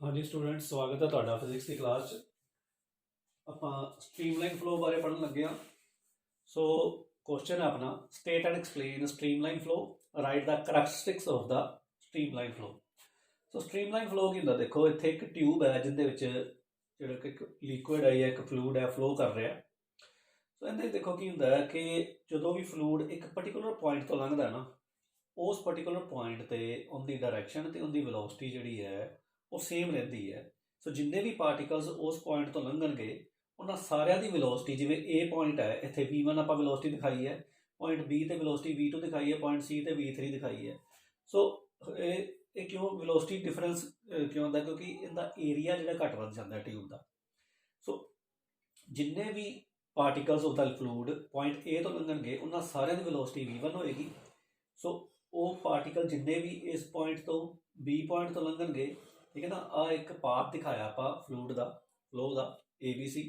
हाँ जी स्टूडेंट, स्वागत है ਤੁਹਾਡਾ ਫਿਜ਼ਿਕਸ ਦੀ ਕਲਾਸ 'ਚ। ਆਪਾਂ ਸਟ੍ਰੀਮਲਾਈਨ ਫਲੋ ਬਾਰੇ ਪੜ੍ਹਨ ਲੱਗੇ ਹਾਂ। ਸੋ ਕੁਐਸਚਨ ਹੈ ਆਪਣਾ, state and explain streamline flow, write the characteristics of the streamline flow. So streamline flow ਕੀ ਹੁੰਦਾ, ਦੇਖੋ ਇੱਥੇ ਇੱਕ ਟਿਊਬ ਹੈ ਜਿਹਦੇ ਵਿੱਚ ਜਿਹੜਾ ਕਿ ਇੱਕ ਲਿਕੁਇਡ ਹੈ ਜਾਂ ਇੱਕ ਫਲੂਇਡ ਹੈ ਫਲੋ ਕਰ ਰਿਹਾ। ਸੋ ਇਹਦੇ ਦੇਖੋ ਕੀ ਹੁੰਦਾ ਹੈ ਕਿ ਜਦੋਂ ਵੀ ਫਲੂਇਡ ਇੱਕ ਪਰਟੀਕੂਲਰ ਪੁਆਇੰਟ ਤੋਂ ਲੰਘਦਾ ਨਾ, ਉਸ ਪਰਟੀਕੂਲਰ ਪੁਆਇੰਟ ਤੇ ਉਹਦੀ ਡਾਇਰੈਕਸ਼ਨ ਤੇ ਉਹਦੀ ਵੈਲੋਸਿਟੀ ਜਿਹੜੀ ਹੈ ਉਹ ਸੇਮ ਰਹਿੰਦੀ ਹੈ। ਸੋ ਜਿੰਨੇ ਵੀ ਪਾਰਟੀਕਲਸ ਉਸ ਪੁਆਇੰਟ ਤੋਂ ਲੰਘਣਗੇ ਉਹਨਾਂ ਸਾਰਿਆਂ ਦੀ ਵੈਲੋਸਿਟੀ, ਜਿਵੇਂ A ਪੁਆਇੰਟ ਹੈ ਇੱਥੇ V1 ਆਪਾਂ ਵੈਲੋਸਿਟੀ ਦਿਖਾਈ ਹੈ, ਪੁਆਇੰਟ B ਤੇ ਵੈਲੋਸਿਟੀ V2 ਦਿਖਾਈ ਹੈ, ਪੁਆਇੰਟ C ਤੇ V3 ਦਿਖਾਈ ਹੈ। ਸੋ ਇਹ ਕਿਉਂ ਵੈਲੋਸਿਟੀ ਡਿਫਰੈਂਸ ਕਿਉਂ ਹੁੰਦਾ, ਕਿਉਂਕਿ ਇਹਦਾ ਏਰੀਆ ਜਿਹੜਾ ਘੱਟ ਵੱਧ ਜਾਂਦਾ ਟਿਊਬ ਦਾ। ਸੋ ਜਿੰਨੇ ਵੀ particles of the fluid point A ਤੋਂ ਲੰਘਣਗੇ ਉਹਨਾਂ ਸਾਰਿਆਂ ਦੀ ਵੈਲੋਸਿਟੀ V1 ਹੋਏਗੀ। ਸੋ ਉਹ ਪਾਰਟੀਕਲ ਜਿੰਨੇ ਵੀ ਇਸ ਪੁਆਇੰਟ ਤੋਂ B ਪੁਆਇੰਟ ਤੋਂ ਲੰਘਣਗੇ, ਠੀਕ ਹੈ ਨਾ, ਆ ਇੱਕ ਪਾਥ ਦਿਖਾਇਆ ਆਪਾਂ ਫਲੂਇਡ ਦਾ ਫਲੋ ਦਾ ABC।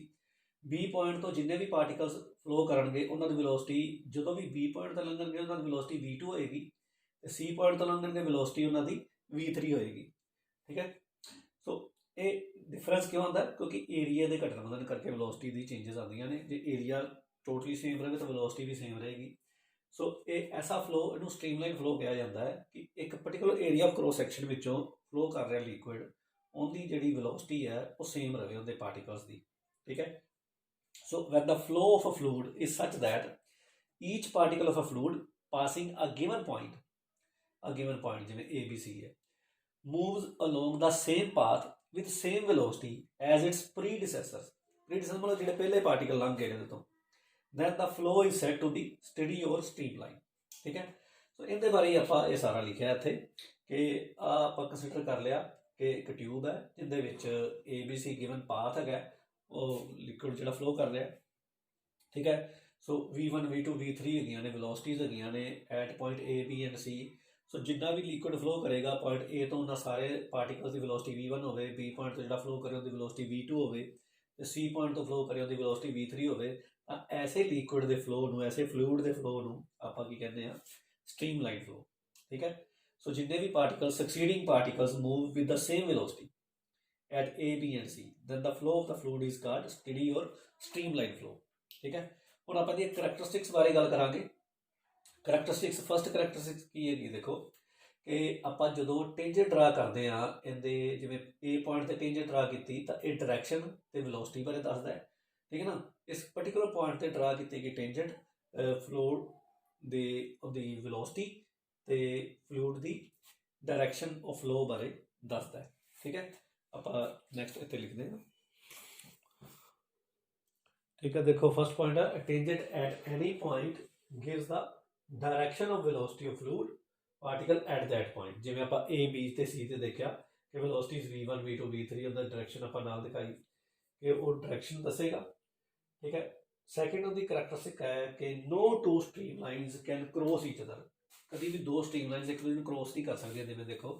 B ਪੁਆਇੰਟ ਤੋਂ ਜਿੰਨੇ ਵੀ ਪਾਰਟੀਕਲਸ ਫਲੋ ਕਰਨਗੇ ਉਹਨਾਂ ਦੀ ਵੈਲੋਸਿਟੀ ਜਦੋਂ ਵੀ B ਪੁਆਇੰਟ ਤੋਂ ਲੰਘਣਗੇ ਉਹਨਾਂ ਦੀ ਵੈਲੋਸਿਟੀ V2 ਹੋਏਗੀ, ਤੇ C ਪੁਆਇੰਟ ਤੋਂ ਲੰਘਣਗੇ ਵੈਲੋਸਿਟੀ ਉਹਨਾਂ ਦੀ V3 ਹੋਏਗੀ। ਠੀਕ ਹੈ। ਸੋ ਇਹ ਡਿਫਰੈਂਸ ਕਿਉਂ ਆਉਂਦਾ, ਕਿਉਂਕਿ ਏਰੀਆ ਦੇ ਘਟਣ ਵਧਣ ਕਰਕੇ ਵੈਲੋਸਿਟੀ ਦੀ ਚੇਂਜਸ ਆਉਂਦੀਆਂ ਨੇ। ਜੇ ਏਰੀਆ ਟੋਟਲੀ ਸੇਮ ਰਹੇ ਤਾਂ ਵੈਲੋਸਿਟੀ ਵੀ ਸੇਮ ਰਹੇਗੀ। ਸੋ ਇਹ ਐਸਾ ਫਲੋ, ਇਹਨੂੰ ਸਟ੍ਰੀਮਲਾਈਨ ਫਲੋ ਕਿਹਾ ਜਾਂਦਾ ਹੈ ਕਿ ਇੱਕ particular area of cross section ਵਿੱਚੋਂ ਫਲੋ ਕਰ ਰਿਹਾ ਲਿਕੁਇਡ, ਉਹਦੀ ਜਿਹੜੀ ਵੈਲੋਸਿਟੀ ਹੈ ਉਹ ਸੇਮ ਰਹੇ ਉਹਦੇ ਪਾਰਟੀਕਲਸ ਦੀ। ਠੀਕ ਹੈ। So when the flow of a fluid is such that each particle of a fluid passing a given point ਜਿਵੇਂ ABC ਹੈ, moves along the same path with same velocity as its predecessors ਮਤਲਬ ਜਿਹੜੇ ਪਹਿਲੇ particle ਲੰਘ ਗਏ ਇਹਦੇ ਤੋਂ, then the flow is said to be steady or streamline। ਠੀਕ ਹੈ। ਸੋ ਇਹਦੇ ਬਾਰੇ ਆਪਾਂ ਇਹ ਸਾਰਾ ਲਿਖਿਆ ਇੱਥੇ ਕਿ ਆਪਾਂ ਕੰਸੀਡਰ ਕਰ ਲਿਆ ਕਿ ਇੱਕ ਟਿਊਬ ਹੈ ਜਿਹਦੇ ਵਿੱਚ ABC ਗਿਵਨ ਪਾਥ ਹੈਗਾ, ਉਹ ਲਿਕੁਇਡ ਜਿਹੜਾ ਫਲੋ ਕਰ ਰਿਹਾ। ਠੀਕ ਹੈ। ਸੋ V1 V2 V3 ਹੈਗੀਆਂ ਨੇ, ਵੈਲੋਸਿਟੀਜ਼ ਹੈਗੀਆਂ ਨੇ at point A B and C। ਸੋ ਜਿੰਨਾ ਵੀ ਲਿਕੁਇਡ ਫਲੋ ਕਰੇਗਾ ਪੁਆਇੰਟ A ਤੋਂ ਉਹਨਾਂ ਸਾਰੇ ਪਾਰਟੀਕਲਸ ਦੀ ਵੈਲੋਸਿਟੀ V1 ਹੋਵੇ, B ਪੁਆਇੰਟ ਤੋਂ ਜਿਹੜਾ ਫਲੋ ਕਰੇ ਉਹਦੀ ਵੈਲੋਸਿਟੀ V2 ਹੋਵੇ, ਤੇ C ਪੁਆਇੰਟ ਤੋਂ ਫਲੋ ਕਰੇ ਉਹਦੀ ਵੈਲੋਸਿਟੀ V3 ਹੋਵੇ। ਤਾਂ ਐਸੇ ਲਿਕੁਇਡ ਦੇ ਫਲੋ ਨੂੰ, ਐਸੇ ਫਲੂਇਡ ਦੇ ਫਲੋ ਨੂੰ ਆਪਾਂ ਕੀ ਕਹਿੰਦੇ ਆ, ਸਟ੍ਰੀਮਲਾਈਨ ਫਲੋ। ਠੀਕ ਹੈ। ਸੋ ਜਿੰਨੇ ਵੀ particle succeeding particles move with the same velocity at A B and C, then the flow of the fluid is called steady or streamline flow। ਠੀਕ ਹੈ। ਹੁਣ ਆਪਾਂ ਦੀ ਕਰੈਕਟਰਿਸਟਿਕਸ ਬਾਰੇ ਗੱਲ ਕਰਾਂਗੇ। ਕਰੈਕਟਰਿਸਟਿਕਸ, ਫਸਟ ਕਰੈਕਟਰਿਸਟਿਕਸ ਕੀ ਹੈਗੀ, ਦੇਖੋ ਕਿ ਆਪਾਂ ਜਦੋਂ ਟੇਂਜੈਂਟ ਡਰਾ ਕਰਦੇ ਆ ਇਹਦੇ, ਜਿਵੇਂ A ਪੁਆਇੰਟ ਤੇ ਟੇਂਜੈਂਟ ਡਰਾ ਕੀਤੀ ਤਾਂ ਇਹ ਡਾਇਰੈਕਸ਼ਨ ਤੇ ਵੈਲੋਸਿਟੀ ਬਾਰੇ ਦੱਸਦਾ ਹੈ। ਠੀਕ ਹੈ ਨਾ। ਇਸ ਪਰਟੀਕੂਲਰ ਪੁਆਇੰਟ ਤੇ ਡਰਾ ਕੀਤੀ ਗਈ ਟੇਂਜੈਂਟ ਫਲੂਇਡ ਦੇ ਉਹਦੀ ਵੈਲੋਸਿਟੀ ਤੇ fluid the direction of flow ਬਾਰੇ ਦੱਸਦਾ ਹੈ। ਠੀਕ ਹੈ। ਆਪਾਂ ਨੈਕਸਟ ਇੱਥੇ ਲਿਖਦੇ ਹਾਂ। ਠੀਕ ਹੈ। ਦੇਖੋ ਫਸਟ ਪੁਆਇੰਟ ਹੈ, tangent at any point gives the direction of velocity of fluid particle at that point. ਜਿਵੇਂ ਆਪਾਂ A B ਤੇ C ਤੇ ਦੇਖਿਆ ਕਿ ਵੈਲੋਸਿਟੀਜ਼ V1 V2 V3, ਉਹਦਾ ਡਾਇਰੈਕਸ਼ਨ ਆਪਾਂ ਨਾਲ ਦਿਖਾਈ ਕਿ ਉਹ ਡਾਇਰੈਕਸ਼ਨ ਦੱਸੇਗਾ। ਠੀਕ ਹੈ। ਸੈਕਿੰਡ ਉਹਦੀ ਕਰੈਕਟਰਿਸਟਿਕ ਹੈ ਕਿ no two streamlines can cross each other। ਕਦੀ ਵੀ ਦੋ ਸਟ੍ਰੀਮਲਾਈਨਸ ਇੱਕ ਦੂਜੇ ਨੂੰ ਕ੍ਰੋਸ ਨਹੀਂ ਕਰ ਸਕਦੀਆਂ। ਜਿਵੇਂ ਦੇਖੋ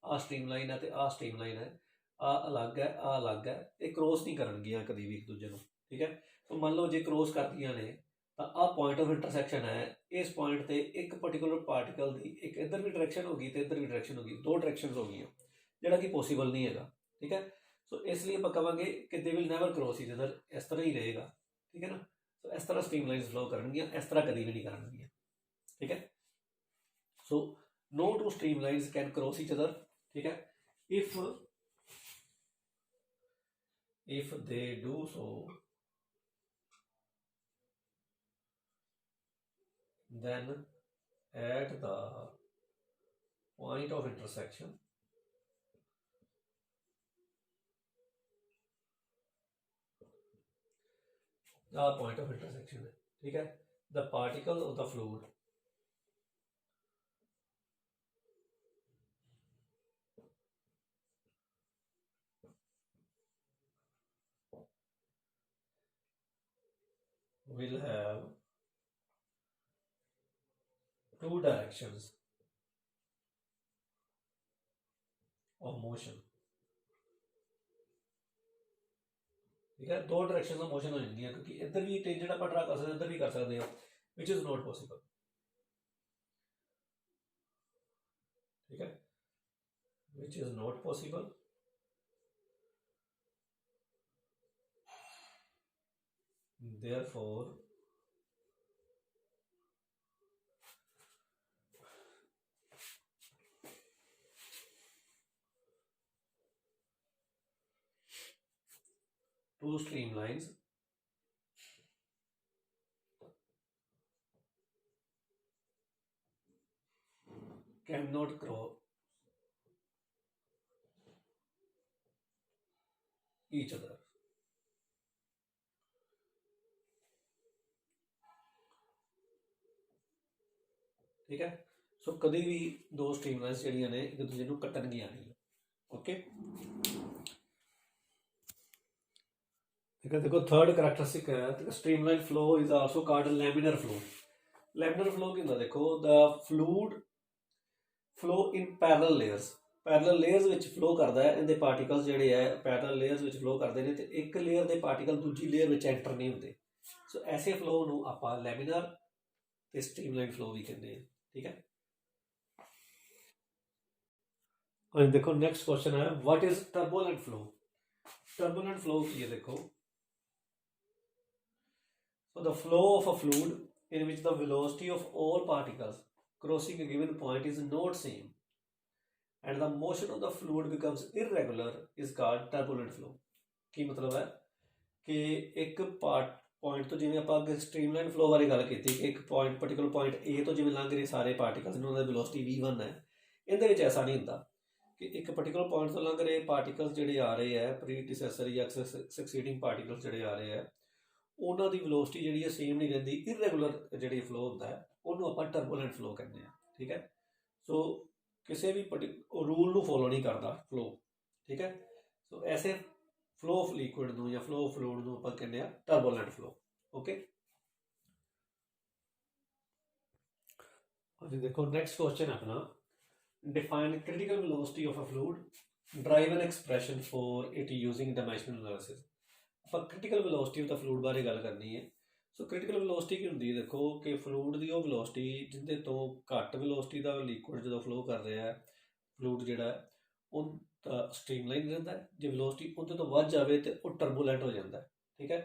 ਆਹ ਸਟ੍ਰੀਮਲਾਈਨ ਹੈ ਤੇ ਆਹ ਸਟ੍ਰੀਮਲਾਈਨ ਹੈ, ਆਹ ਅਲੱਗ ਹੈ ਆਹ ਅਲੱਗ ਹੈ, ਇਹ ਕ੍ਰੋਸ ਨਹੀਂ ਕਰਨਗੀਆਂ ਕਦੀ ਵੀ ਇੱਕ ਦੂਜੇ ਨੂੰ। ਠੀਕ ਹੈ। ਸੋ ਮੰਨ ਲਓ ਜੇ ਕ੍ਰੋਸ ਕਰਦੀਆਂ ਨੇ ਤਾਂ ਆਹ ਪੁਆਇੰਟ ਆਫ ਇੰਟਰਸੈਕਸ਼ਨ ਹੈ, ਇਸ ਪੁਆਇੰਟ ਤੇ ਇੱਕ ਪਰਟੀਕੂਲਰ ਪਾਰਟੀਕਲ ਦੀ ਇੱਕ ਇੱਧਰ ਵੀ ਡਾਇਰੈਕਸ਼ਨ ਹੋ ਗਈ ਤੇ ਇੱਧਰ ਵੀ ਡਾਇਰੈਕਸ਼ਨ ਹੋ ਗਈ, ਦੋ ਡਾਇਰੈਕਸ਼ਨਸ ਹੋ ਗਈਆਂ, ਜਿਹੜਾ ਕਿ ਪੋਸੀਬਲ ਨਹੀਂ ਹੈਗਾ। ਠੀਕ ਹੈ। ਸੋ ਇਸ ਲਈ ਆਪਾਂ ਕਹਾਂਗੇ ਕਿ they will never cross each other, ਇਸ ਤਰ੍ਹਾਂ ਹੀ ਰਹੇਗਾ। ਠੀਕ ਹੈ ਨਾ। ਸੋ ਇਸ ਤਰ੍ਹਾਂ ਸਟ੍ਰੀਮਲਾਈਨਸ ਫਲੋ ਕਰਨਗੀਆਂ, ਇਸ ਤਰ੍ਹਾਂ ਕਦੀ ਵੀ ਨਹੀਂ ਕਰਨਗੀਆਂ। ਠੀਕ ਹੈ। ਸੋ no two streamlines can cross each other। ठीक है। if they do so, then at the point of intersection point of intersection है, ठीक है, the particle of the fluid will have two directions of motion। ठीक है। दो direction of motion हो जाती है, क्योंकि इधर भी टेंजेंट आप ड्रा कर सकते हैं, इधर भी कर सकते हो, विच इज नॉट पॉसिबल। ठीक है। Which is not possible therefore two streamlines cannot cross each other. ठीक है, सो कभी भी दो स्ट्रीमलाइंस ਜਿਹੜੀਆਂ ਨੇ ਇੱਕ ਦੂਜੇ ਨੂੰ ਕੱਟਣਗੀਆਂ ਨਹੀਂ। ओके, ठीक है। देखो थर्ड करैक्टरिस्टिक है streamline flow is also called laminar flow. Laminar flow की ਹੁੰਦਾ देखो the fluid flow in parallel layers. Parallel layers ਵਿੱਚ फ्लो ਕਰਦਾ ਹੈ, ਇਹਦੇ ਪਾਰਟੀਕਲਸ ਜਿਹੜੇ ਹੈ ਪੈरेलल लेयर्स ਵਿੱਚ फ्लो ਕਰਦੇ ਨੇ ਤੇ ਇੱਕ ਲੇਅਰ ਦੇ ਪਾਰਟੀਕਲ ਦੂਜੀ ਲੇਅਰ ਵਿੱਚ ਐਂਟਰ ਨਹੀਂ ਹੁੰਦੇ। ਸੋ ਐਸੇ ਫਲੋ ਨੂੰ ਆਪਾਂ ਲੈਮਿਨਰ ਤੇ ਸਟ੍ਰੀਮਲਾइन ਫਲੋ ਵੀ ਕਹਿੰਦੇ ਆ। ठीक है, और देखो नेक्स्ट क्वेश्चन है what is turbulent flow. Turbulent flow की है देखो, so the flow of a fluid in which the velocity of all particles crossing a given point is not same and the motion of the fluid becomes irregular is called turbulent flow। की मतलब है कि एक point तो जिवें आपां अगे streamline flow बारे गल कीती कि एक पॉइंट पर्टिकुलर पॉइंट ए तो जिवें लंघ रहे सारे पार्टिकल्स उन्हां दी वेलोसिटी v1 है। इहदे विच ऐसा नहीं हुंदा कि एक पर्टिकुलर पॉइंट तो लंघ रहे पार्टिकल्स जिहड़े आ रहे हैं प्रीडिसेसर या सक्सीडिंग पार्टिकल्स जिहड़े आ रहे हैं उन्हां दी वेलोसिटी जिहड़ी है सेम नहीं रहिंदी। इररेगुलर जिहड़ी फ्लो हुंदा है उहनूं आपां टर्बुलेंट फ्लो कहंदे आ। ठीक है, सो किसी भी रूल नूं फॉलो नहीं करता फ्लो। ठीक है, सो ऐसे फ्लो ऑफ लिक्विड नूं या फ्लो ऑफ फ्लूइड नूं आपां कहंदे आ टर्बुलेंट फ्लो। ओके, और देखो नेक्स्ट क्वेश्चन है अपना define critical velocity of a fluid derive an expression for it using dimensional analysis. ਆਪਾਂ critical velocity of the fluid बारे गल करनी है। सो क्रिटिकल वेलोसिटी की ਹੁੰਦੀ है देखो कि फ्लूइड ਦੀ ਉਹ वेलोसिटी ਜਿੰਦੇ ਤੋਂ ਘੱਟ वेलोसिटी ਦਾ लिक्विड ਜਦੋਂ फ्लो कर रहा है फ्लूइड ਜਿਹੜਾ ਉਹ स्ट्रीमलाइन ਰਹਿੰਦਾ है, ਜੇ वेलोसिटी ਉਹਦੇ ਤੋਂ ਵੱਧ ਜਾਵੇ ਤੇ ਉਹ ਟਰਬੂਲੈਂਟ ਹੋ ਜਾਂਦਾ ਹੈ। ठीक है,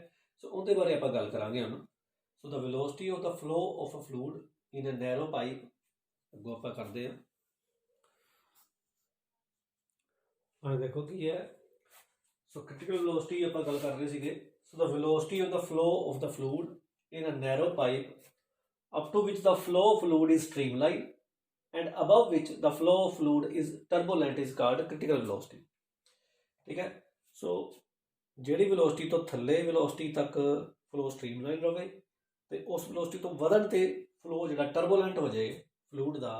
सो ਉਹਦੇ ਬਾਰੇ ਆਪਾਂ ਗੱਲ ਕਰਾਂਗੇ ਹੁਣ। So the velocity of the flow of a fluid in a narrow pipe ਅੱਗੋਂ ਆਪਾਂ ਕਰਦੇ ਹਾਂ। और देखो की है सो क्रिटिकल वेलोसिटी ਆਪਾਂ ਗੱਲ ਕਰ ਰਹੇ ਸੀਗੇ। So the velocity of the flow of the fluid in a narrow pipe up to which the flow of fluid is streamlined and above which the flow of fluid is turbulent is called critical velocity। ठीक है, सो ਜਿਹੜੀ velocity तो थल्ले velocity तक flow streamline रहे ਤੇ उस velocity तो ਵਧਣ ਤੇ फ्लो ਜਿਹੜਾ टर्बुलेंट हो जाए फ्लूइड ਦਾ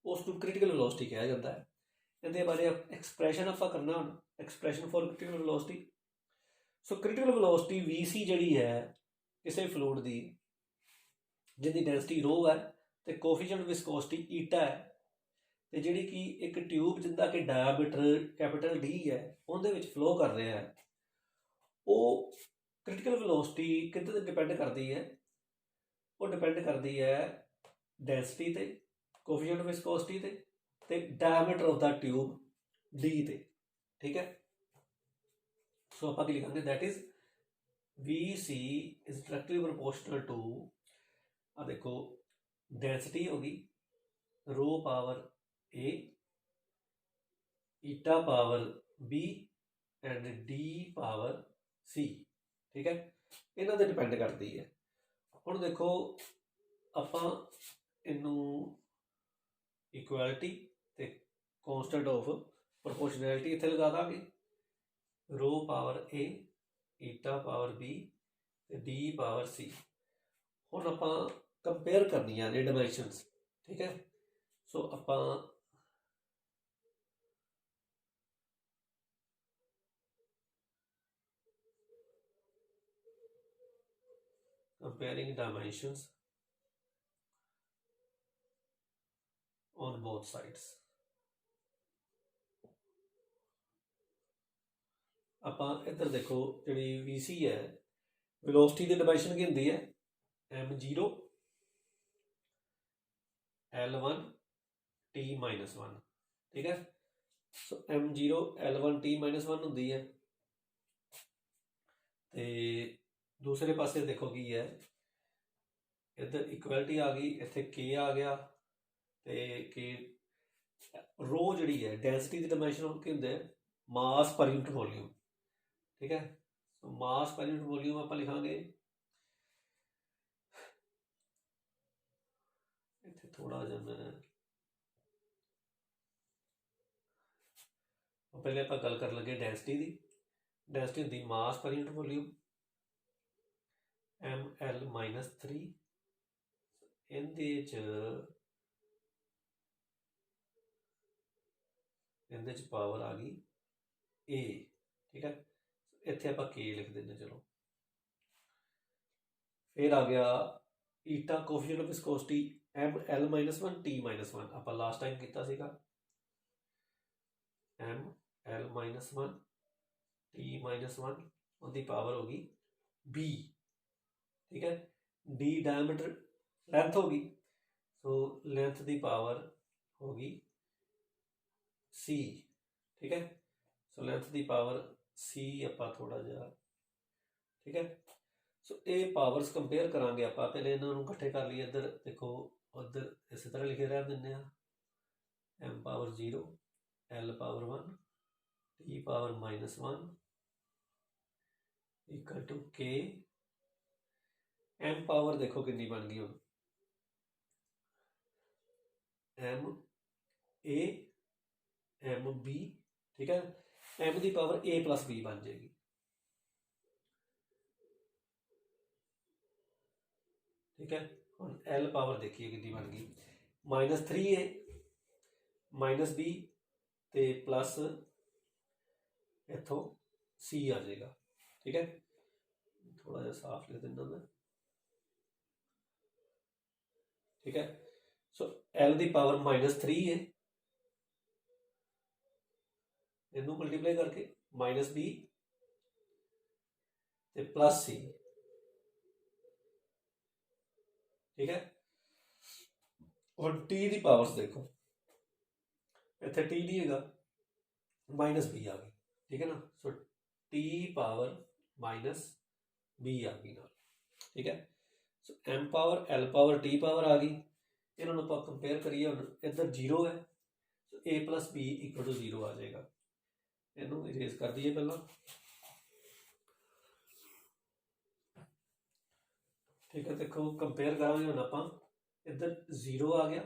ਉਸ ਨੂੰ क्रिटिकल वेलोसिटी ਕਿਹਾ ਜਾਂਦਾ ਹੈ। ਇਹਦੇ ਬਾਰੇ ਐਕਸਪ੍ਰੈਸ਼ਨ ਆਪਾਂ ਕਰਨਾ ਹੁਣ, expression for critical velocity. So critical velocity VC ਜਿਹੜੀ ਹੈ ਕਿਸੇ फ्लूइड ਦੀ ਜਿਹਦੀ ਡੈਂਸਿਟੀ ρ ਹੈ ਤੇ ਕੋਫੀਸ਼ੀਐਂਟ ਵਿਸਕੋਸਿਟੀ ਈਟਾ ਹੈ ਤੇ ਜਿਹੜੀ ਕਿ ਇੱਕ ਟਿਊਬ ਜਿੰਦਾ ਕਿ ਡਾਇਆਮੀਟਰ ਕੈਪੀਟਲ D ਹੈ ਉਹਦੇ ਵਿੱਚ ਫਲੋ ਕਰ ਰਿਹਾ ਹੈ, ਉਹ क्रिटिकल वेलोसिटी ਕਿਤੇ ਤੇ ਡਿਪੈਂਡ ਕਰਦੀ ਹੈ। ਉਹ ਡਿਪੈਂਡ ਕਰਦੀ ਹੈ ਡੈਂਸਿਟੀ ਤੇ, ਕੋਫੀਸ਼ੀਐਂਟ ਵਿਸਕੋਸਿਟੀ ਤੇ diameter of the tube D ਤੇ। ठीक है, सो आप लिखांगे that is VC is directly proportional to देखो डेंसिटी होगी rho power A eta power B and D power C। ठीक है, इन्हों पर डिपेंड करती है। हुण देखो आपां इनू इक्वलिटी ते कॉन्स्टेंट ऑफ प्रोपोर्शनैलिटी इत्थे लगा दांगे, rho power A eta power B ते D पावर C। हुण आपां कंपेयर करनियां ने डायमेंशनस। ठीक है, सो आपां comparing dimensions on both sides। ਆਪਾਂ ਇੱਧਰ ਦੇਖੋ ਜਿਹੜੀ VC ਹੈ वेलोसिटी ਦੀ ਡਾਇਮੈਂਸ਼ਨ ਕੀ ਹੁੰਦੀ ਹੈ m0 L1 T-1। ठीक है, सो m0 L1 T-1 ਹੁੰਦੀ ਹੈ ਤੇ दूसरे पासे देखो की है, इधर इक्वलिटी आ गई, इतने के आ गया, तो के रो जी है डेंसिटी की डायमेंशन की होंगे मास पर यूनिट वॉल्यूम। ठीक है, तो मास पर यूनिट वॉल्यूम आप लिखांगे, इतने थोड़ा जहा मैं पहले आप गल कर लगे डेंसिटी की। डेंसिटी होंगी मास पर यूनिट वॉल्यूम ml-3 इहदे च पावर आ गई ए। ठीक है, इत्थे आप के लिख देंगे। चलो फिर आ गया ईटा coefficient of viscosity ml-1 t-1 आप लास्ट टाइम किया सीगा ml-1 t-1 उनकी पावर होगी b। ठीक है, d डायमीटर लेंथ होगी, सो लेंथ की पावर होगी c। ठीक है, सो लेंथ की पावर c आप थोड़ा जहा। ठीक है, सो ये पावर्स कंपेयर करांगे आप पहले इन्होंने इकट्ठे कर लिए। इधर देखो उधर इस तरह लिखे रह दें m power 0 l power 1 t power -1 equal to के। m पावर देखो कितनी बन गई हम m a m b। ठीक है, m की पावर a प्लस b बन जाएगी। ठीक है, हम l पावर देखिए कितनी बन गई -3a -b ते प्लस इथों c आ जाएगा। ठीक है, थोड़ा जहा साफ लिख देना मैं। ठीक है, सो l की पावर -3 है, इनू मल्टीप्लाई करके -b ते प्लस c। ठीक है, और t की पावर्स देखो इतने t नहीं है -b आ गई। ठीक है ना, सो t पावर -b आ गई नाल। ठीक है, so m power l power t power आ गई। इन्होंने आप कंपेयर करिए, हम इधर 0 है, so a plus b equal to 0 आ जाएगा। इनू इरेज कर दीजिए पहला। ठीक है, देखो कंपेयर करेंगे हम आप, इधर 0 आ गया,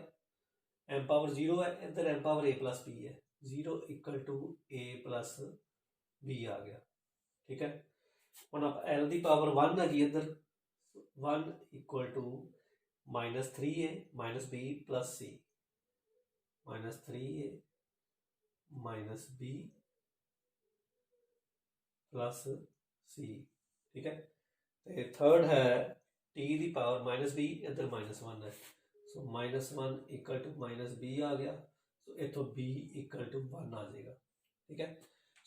m पावर 0 है, इधर m power a plus b है, 0 equal to a plus b आ गया। ठीक है, हम आप l की पावर 1 है, इधर 1 equal to -3a -b plus c -3a -b plus c। ठीक है, तो थर्ड है t की पावर -b, इधर -1 है, सो -1 इक्वल टू -b आ गया, सो इतों b इक्वल टू 1 आ जाएगा। ठीक है,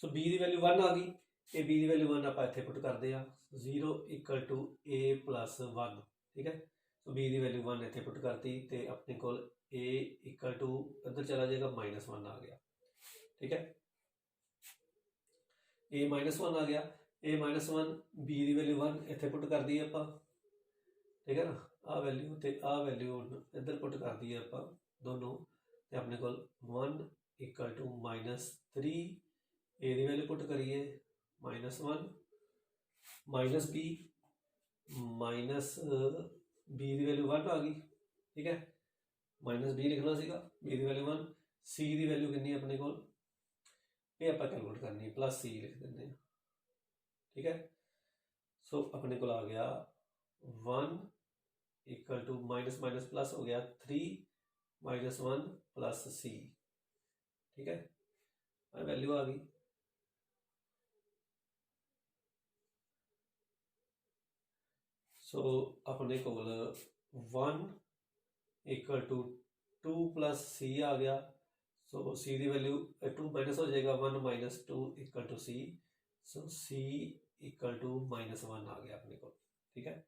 सो b की वैल्यू 1 आ गई, ये b की वैल्यू 1 आप इतने पुट करते हैं 0 इक्वल टू a प्लस 1। ठीक है, सो b की वैल्यू 1 इतने पुट करती, तो अपने को a इक्वल टू इधर चला जाएगा -1 आ गया। ठीक है, a -1 आ गया, a -1 b की वैल्यू 1 इतने पुट कर दी आप। ठीक है ना, आ वैल्यू तो आ वैल्यू इधर पुट कर दी आप दोनों, तो अपने को 1 इक्वल टू -3 ए की वैल्यू पुट करिए -1 -b -b की वैल्यू 1 आ गई। ठीक है, -b लिखना सीगा, b की वैल्यू 1, c की वैल्यू कितनी अपने को ये आप कैलकुलेट करनी है, प्लस c लिख देंगे। ठीक है, सो अपने को आ गया 1 equal to minus minus plus हो गया 3 -1 प्लस c। ठीक है, वैल्यू आ गई। सो अपने को 1 इक्वल टू 2 प्लस c आ गया, सो c की वैल्यू 2 माइनस हो जाएगा, 1 -2 equal to c, so c equal to -1 आ गया अपने को। ठीक है,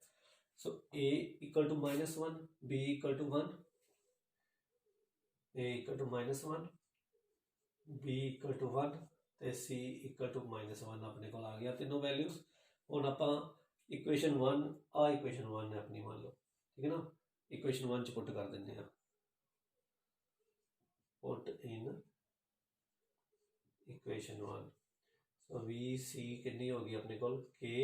so a equal to -1, b equal to 1, a equal to -1, b equal to 1 तो c इक्वल टू -1 अपने को आ गया तीनों वैल्यूज। हम आप इक्वेशन 1 आ इक्वेशन 1 है अपनी, मान लो, ठीक है ना। इक्वेशन 1 च पुट कर देंगे हैं, put in equation 1। So V C कितनी होगी अपने को, K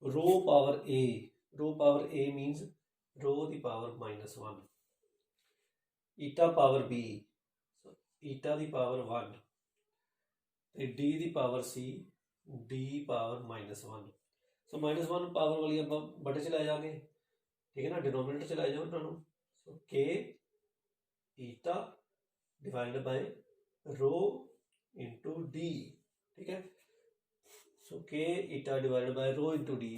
rho power A minus rho the power -1, eta power B, eta the power 1 ਤੇ डी ਦੀ power c d power -1। So -1 power ਵਾਲੀ ਆਪਾਂ ਬਟੇ 'ਚ ਲੈ ਜਾਵਾਂਗੇ, ਠੀਕ ਹੈ ਨਾ, ਡਿਨੋਮੀਨੇਟਰ 'ਚ ਲੈ ਜਾਓ ਇਹਨਾਂ ਨੂੰ। So k eta divide by rho into D, ठीक है। So K eta divide by rho into D,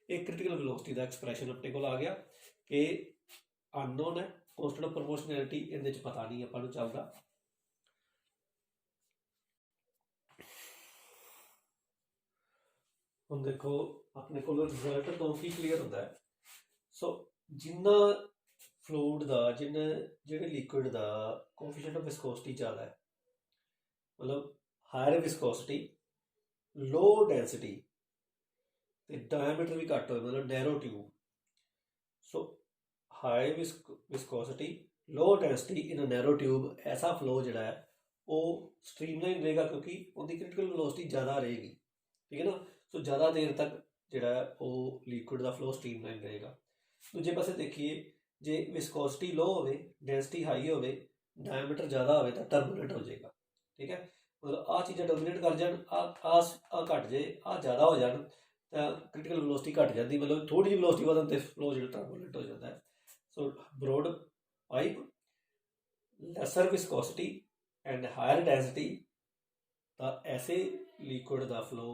एक क्रिटिकल वेलोसिटी का एक्सप्रैशन अपने को आ गया कि अननोन है, कांस्टेंट ऑफ प्रोपोर्शनैलिटी इहदे च पता नहीं आपां नूं चलदा। हुण देखो अपने को रिजल्ट तो की क्लीयर होंदा है। सो जिन्ना फ्लूइड का जिहड़े लिक्विड का कोफिशिएंट ऑफ विस्कोसिटी ज़्यादा है, मतलब हायर विस्कोसिटी लो डेंसिटी ते डायमीटर भी घट हो, मतलब narrow tube. So high viscosity low density in narrow tube, ऐसा फ्लो जिहड़ा है वो स्ट्रीमलाइन रहेगा क्योंकि उनकी क्रिटिकल वेलोसिटी ज़्यादा रहेगी, ठीक है ना। सो ज़्यादा देर तक जिहड़ा है वो लिक्विड का फ्लो स्ट्रीमलाइन रहेगा। दूजे पासे देखिए जे विस्कोसिटी लो हो, डेंसिटी हाई हो, डायमीटर ज़्यादा हो तो टर्बूलेंट हो जाएगा, ठीक है। मतलब आ चीज़ें डोमीनेट कर जाए, आ घट जाए, आ ज़्यादा हो जाए तो क्रिटिकल वेलोसिटी घट जाती, मतलब थोड़ी जी वेलोसिटी बदलते फ्लो जो टर्बूलेंट हो जाता है। So broad pipe lesser viscosity and higher density तो ऐसे लिक्विड का फ्लो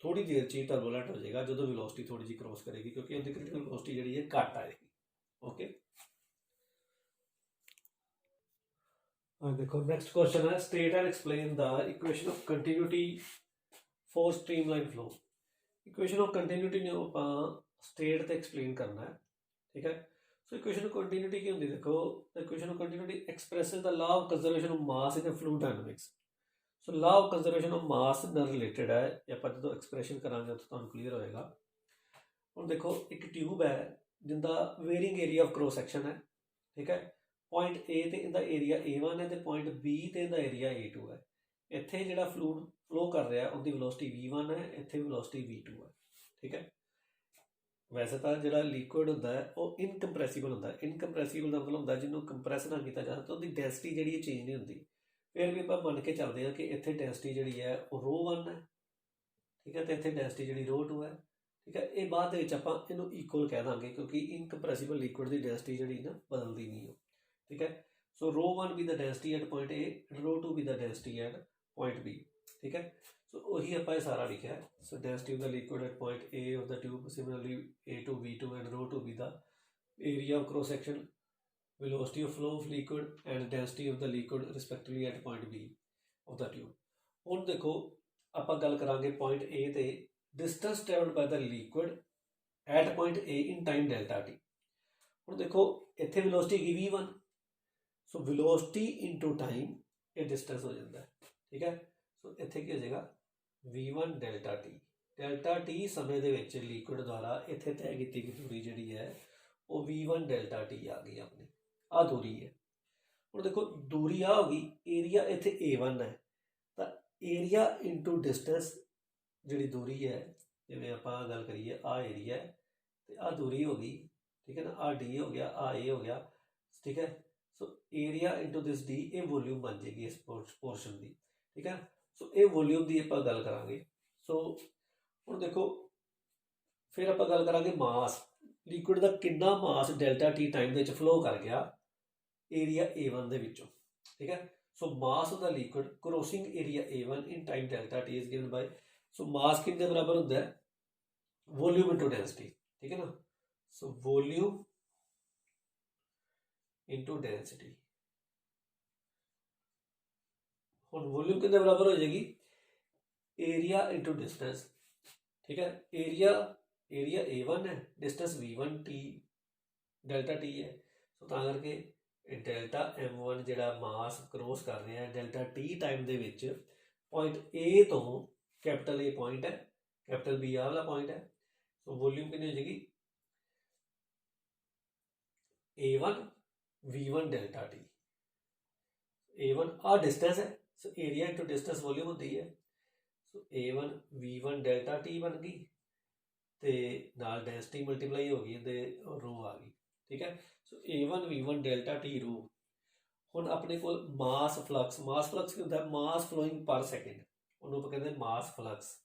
थोड़ी देर च टर्बूलेंट हो जाएगा जो वेलोसिटी थोड़ी जी क्रॉस करेगी, क्योंकि उनकी क्रिटिकल वेलोसिटी जी है घट आएगी। ओके, देखो नेक्स्ट क्वेश्चन है, state and explain the equation of continuity for streamline flow. Equation of continuity ने आप स्टेट ते एक्सप्लेन करना है, ठीक है। सो इक्वेशन ऑफ कंटिन्यूटी की होंगी, देखो equation of continuity expresses the law of conservation of mass in fluid dynamics. So law of conservation of mass नाल रिलेटेड है, आप जो एक्सप्रैशन करांगे तो तुहानूं क्लीयर होएगा। हुण देखो एक ट्यूब है जिंदा varying area of cross section है, ठीक है। पॉइंट ए तो इनका एरिया A1 है, तो पॉइंट बी तो इनका एरिया A2 है। इत्थे जिहड़ा फ्लूइड फ्लो कर रहा है उनकी वेलोसिटी V1 है, इत्थे वेलोसिटी V2 है, ठीक है। वैसे तो जिहड़ा लिक्विड होंदा है वो इनकंप्रैसिबल होंदा है। इनकंप्रैसिबल का मतलब होंदा जिन्होंने कंप्रैस ना किया जा सकता, उनकी डेंसिटी जिहड़ी चेंज नहीं होती। फिर भी आप मन के चलते हैं कि इत्थे डेंसिटी जिहड़ी है वो रो 1 है, ठीक है, तो इत्थे डेंसिटी जिहड़ी रो 2 है, ठीक है। ये बाद आप इनू इक्वल कह देंगे क्योंकि इनकंप्रैसिबल लिक्विड की डेंसिटी जिहड़ी ना बदलती नहीं हो, ठीक है। So rho 1 be the density at point A and rho 2 be the density at point B, ठीक है। सो वही आप सारा लिखा है। So density of the liquid at point A of the tube, similarly A2 V2 and rho 2 be the area of cross section, velocity of flow of liquid and density of the liquid respectively at point B of the tube. हुण देखो आप गल करांगे point A ते distance travelled by the liquid at point A in time delta T. हुण देखो इत्थे velocity हैगी V1, so velocity into time ये डिस्टेंस हो जाता है, ठीक है। सो इत्थे की हो जाएगा V1 डेल्टा टी समय दे विच लिक्विड द्वारा इत्थे तय की गई दूरी जिहड़ी है वो V1 डेल्टा टी आ गई अपनी, आ दूरी है। और देखो दूरी आ होगी, एरिया इत्थे A1 है, तो एरिया इंटू डिस्टेंस जिहड़ी दूरी है, जिवें आपां गल करिए आ एरिया है तो आ दूरी होगी, ठीक है ना, आ डी हो गया, आ ए हो गया, ठीक है। सो एरिया इंटू दिस डी ये वॉल्यूम बन जाएगी इस पोर्शन की, ठीक है। सो ये वॉल्यूम की आप गल करांगे। सो हुण देखो फिर आप गल करांगे मास, लिक्विड का कितना मास डेल्टा टी टाइम के फ्लो कर गया एरिया A1 दे विचों, ठीक है। So mass of the liquid crossing area A1 in time delta T is given by, so mass कितने बराबर होता है वॉल्यूम इंटू डेंसिटी, ठीक है ना। सो वॉल्यूम इंटू डेंसिटी, और वॉल्यूम कितने बराबर हो जाएगी एरिया इंटू डिस्टेंस, ठीक है। एरिया A1 है, distance V1 T delta T है, सो तां करके डेल्टा M1 जिहड़ा मास क्रॉस कर रहा है delta T time they which point A तो कैपिटल ए पॉइंट है, कैपिटल बी आ वाला पॉइंट है, ਸੋ ਵੋਲਿਊਮ ਕਿੰਨੀ ਹੋ ਜਾਏਗੀ A1 V1 delta T. A1 ਆ ਡਿਸਟੈਂਸ ਹੈ, ਸੋ ਏਰੀਆ ਇੰਟੂ ਡਿਸਟੈਂਸ ਵੋਲਿਊਮ ਹੁੰਦੀ ਹੈ। ਸੋ A1 V1 ਡੈਲਟਾ ਟੀ ਬਣ ਗਈ ਤੇ ਨਾਲ ਡੈਂਸਿਟੀ ਮਲਟੀਪਲਾਈ ਹੋ ਗਈ ਤੇ ਰੋ ਆ ਗਈ। ਠੀਕ ਹੈ, ਸੋ A1 V1 ਡੈਲਟਾ ਟੀ ਰੋ। ਹੁਣ ਆਪਣੇ ਕੋਲ ਮਾਸ ਫਲਕਸ ਕੀ ਹੁੰਦਾ, ਮਾਸ ਫਲੋਇੰਗ ਪਰ ਸੈਕਿੰਡ, ਉਹਨੂੰ ਆਪਾਂ ਕਹਿੰਦੇ mass flux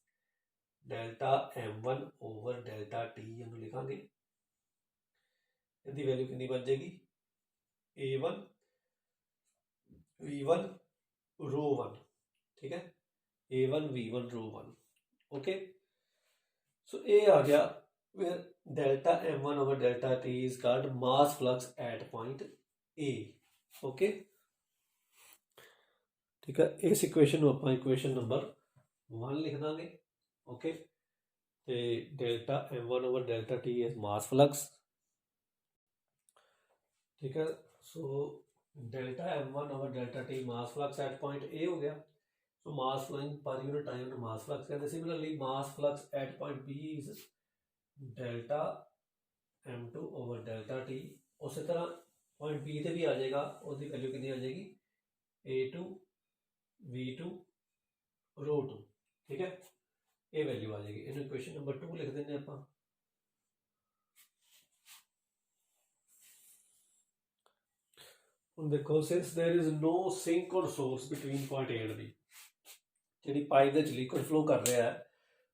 delta M1 over delta T ਇਹਨੂੰ ਲਿਖਾਂਗੇ। ਇਹਦੀ ਵੈਲਿਊ ਕਿੰਨੀ ਬਣ ਜਾਏਗੀ A1 V1 रो 1। ठीक है, A1 V1 रो 1। ओके, सो ये आ गया where delta M1 over delta T is called mass flux at point A। Okay, ठीक है, इस इक्वेशन ਨੂੰ ਆਪਾਂ इक्वेशन नंबर 1 लिख ਦਾਂਗੇ। ओके, ਤੇ delta M1 over delta T is mass flux। ठीक है, so delta M1 over delta T mass flux at point A हो गया। So mass flowing per unit time टू मास फ्लक्स कहते। Similarly mass flux at point B is delta M2 over delta T। उसी तरह point B से भी आ जाएगा, उसकी वैल्यू कितनी आ जाएगी A2 V2 रो 2। ठीक है, ये वैल्यू आ जाएगी। इन इक्वेशन नंबर 2 लिख देंगे आप। ਹੁਣ ਦੇਖੋ, since there is no sink or source between point A and B, ਜਿਹੜੀ ਪਾਈਪ ਦੇ ਵਿੱਚ ਲਿਕੁਇਡ ਫਲੋ ਕਰ ਰਿਹਾ ਹੈ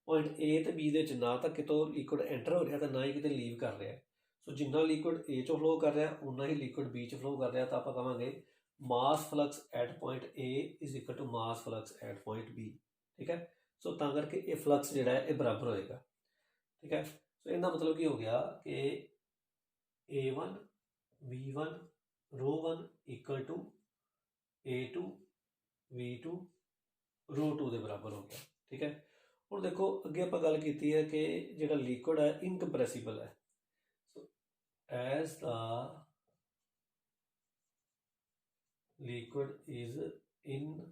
ਪੁਆਇੰਟ A ਤੇ B ਦੇ ਵਿੱਚ, ਨਾ ਤਾਂ ਕਿਤੋਂ ਲਿਕੁਇਡ ਐਂਟਰ ਹੋ ਰਿਹਾ ਤੇ ਨਾ ਹੀ ਕਿਤੇ ਲੀਵ ਕਰ ਰਿਹਾ। ਸੋ ਜਿੰਨਾ ਲਿਕੁਇਡ A ਚੋਂ ਫਲੋ ਕਰ ਰਿਹਾ ਉਨਾ ਹੀ ਲਿਕੁਇਡ B ਚ ਫਲੋ ਕਰ ਰਿਹਾ, ਤਾਂ ਆਪਾਂ ਕਹਾਂਗੇ mass flux at point A is equal to mass flux at point B। ਠੀਕ ਹੈ, ਸੋ ਤਾਂ ਕਰਕੇ ਇਹ ਫਲਕਸ ਜਿਹੜਾ ਹੈ ਇਹ ਬਰਾਬਰ ਹੋਏਗਾ। ਠੀਕ ਹੈ, ਸੋ ਇਹਦਾ ਮਤਲਬ ਕੀ ਹੋ ਗਿਆ ਕਿ A1 V1 row 1 equal to A2 V2 रो 2 ਦੇ ਬਰਾਬਰ ਹੋ ਗਿਆ। ਠੀਕ ਹੈ, ਹੁਣ ਦੇਖੋ ਅੱਗੇ ਆਪਾਂ ਗੱਲ ਕੀਤੀ ਹੈ ਕਿ ਜਿਹੜਾ ਲਿਕੁਇਡ ਹੈ ਇਨਕੰਪਰੈਸੀਬਲ ਹੈ। So as the liquid is incompressible,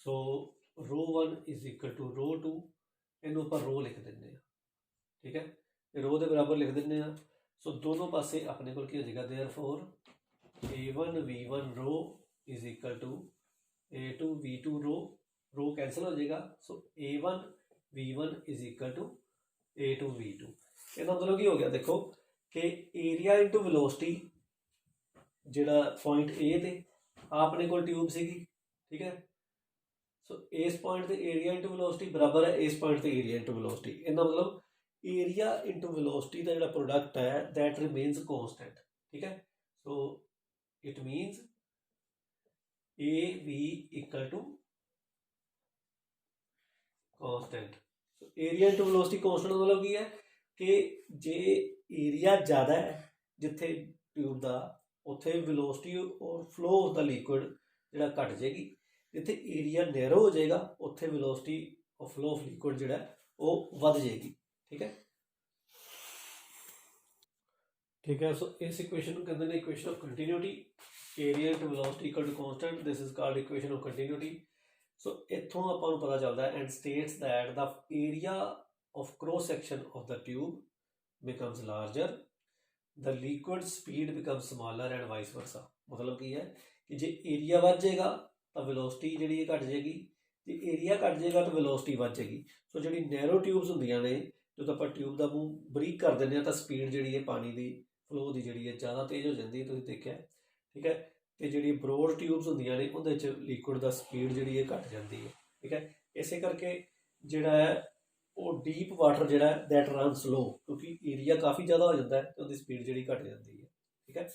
so rho 1 is equal to rho 2। ਇਹਨੂੰ ਆਪਾਂ ਰੋ ਲਿਖ ਦਿੰਦੇ ਹਾਂ। ठीक है, रो के बराबर लिख दें। सो दोनों पासे अपने को हो जाएगा therefore A1 V1 rho is equal to A2 V2 rho cancel हो जाएगा। So A1 V1 is equal to A2 V2। इसका मतलब की हो गया, देखो कि एरिया इंटू वेलोसिटी जिहड़ा पॉइंट A ते अपने को ट्यूब सी। ठीक है, सो इस पॉइंट से एरिया इंटू वेलोसिटी बराबर है इस पॉइंट से एरिया इंटू वेलोसिटी। इसका मतलब एरिया इंटू वेलोसिटी का जो प्रोडक्ट है दैट रिमेन्स कॉन्स्टेंट। ठीक है, so it means A B equal to constant. So area into velocity constant मतलब की है कि जे एरिया ज़्यादा है जिथे ट्यूब का, उत्थे वेलोसिटी और फ्लो ऑफ द लिक्विड जो घट जाएगी। जिथे एरिया नैरो हो जाएगा उत्थे वेलोसिटी और फ्लो ऑफ लिक्विड जो वो बढ़ जाएगी। ठीक है, ठीक है, सो इस इक्वेशन को कहते हैं equation of continuity. Area to velocity equal to constant, this is called equation of continuity. So इत्थों आपां नूं पता चलता है and states that the area of cross section of the tube becomes larger, the liquid speed becomes smaller and vice versa. मतलब की है कि जे एरिया बढ़ जाएगा तो वेलोसिटी जी घट जाएगी, जो एरिया घट जाएगा तो वेलोसिटी बढ़ जाएगी। सो जी नैरो ट्यूब्स होंदियां ने, जो आप ट्यूब का मूँह बरीक कर दें तो स्पीड जी है पानी की फ्लो की जी है ज़्यादा तेज़ हो जाती है, तुसीं देखिया। ठीक है, तो जी ब्रॉड ट्यूब्स होंदियां ने उहदे लिक्विड का स्पीड जी है घट जाती है। ठीक है, इस करके जोड़ा है वो डीप वाटर जोड़ा दैट रन स्लो, क्योंकि एरिया काफ़ी ज़्यादा हो जाता है तो उसकी स्पीड जी घट जाती है। ठीक है,